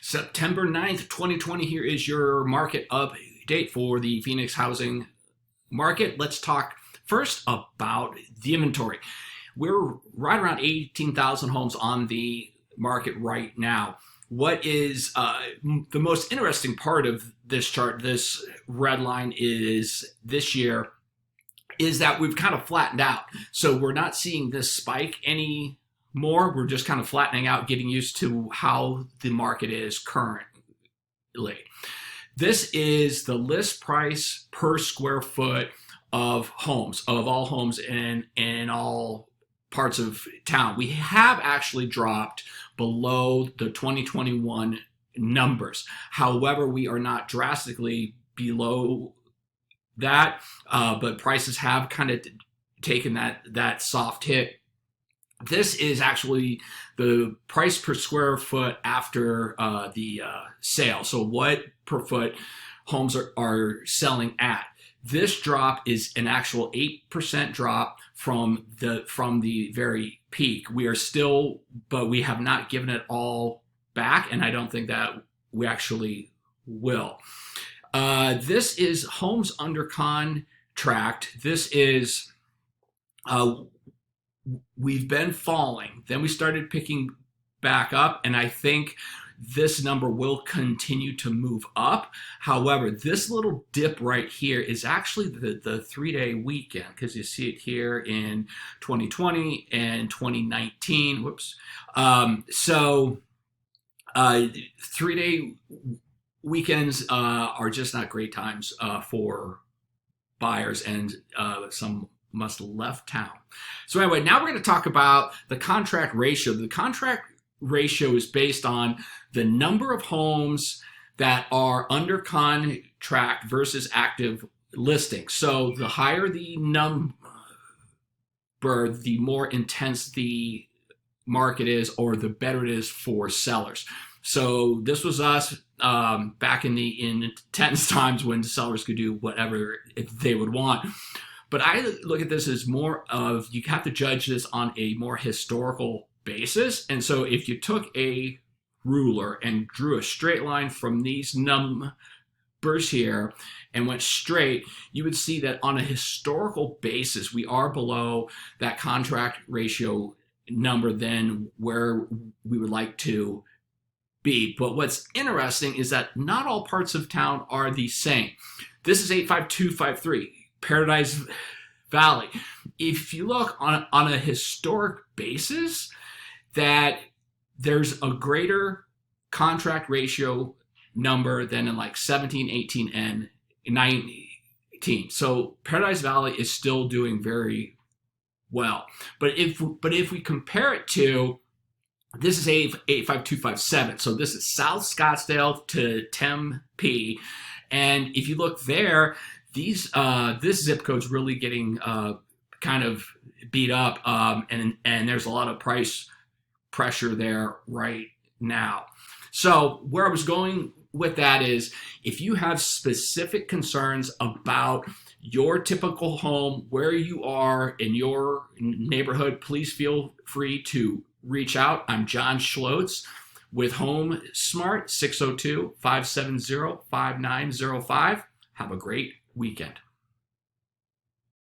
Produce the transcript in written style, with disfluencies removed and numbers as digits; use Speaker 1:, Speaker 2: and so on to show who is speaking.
Speaker 1: September 9th, 2020. Here is your market update for the Phoenix housing market. Let's talk first about the inventory. We're right around 18,000 homes on the market right now. What is the most interesting part of this chart, this red line, is this year, is that we've kind of flattened out. So we're not seeing this spike anymore. We're just kind of flattening out, getting used to how the market is currently. This is the list price per square foot of homes, of all homes in all parts of town. We have actually dropped below the 2021 numbers. However, we are not drastically below that, but prices have kind of taken that soft hit. This is actually the price per square foot after the sale. So what per foot homes are selling at. This drop is an actual 8% drop from the very peak. We are still, but we have not given it all back, and I don't think that we actually will. This is homes under contract. This is, we've been falling. Then we started picking back up, and I think this number will continue to move up. However, this little dip right here is actually the 3-day weekend, because you see it here in 2020 and 2019. Whoops. 3-day weekends are just not great times for buyers, and some must have left town. So anyway, now we're going to talk about the contract ratio. The contract ratio is based on the number of homes that are under contract versus active listings. So the higher the number, the more intense the market is, or the better it is for sellers. So this was us back in tense times when sellers could do whatever they would want. But I look at this as more of, you have to judge this on a more historical basis. And so if you took a ruler and drew a straight line from these numbers here and went straight, you would see that on a historical basis, we are below that contract ratio number than where we would like to be. But what's interesting is that not all parts of town are the same. This is 85253. Paradise Valley. If you look on a historic basis, that there's a greater contract ratio number than in like 17, 18, and 19. So Paradise Valley is still doing very well. But if we compare it to, this is 85257. So this is South Scottsdale to Tempe. And if you look there, this zip code's really getting kind of beat up, and there's a lot of price pressure there right now. So where I was going with that is, if you have specific concerns about your typical home, where you are in your neighborhood, please feel free to reach out. I'm John Schlotz with Home Smart, 602-570-5905. Have a great weekend.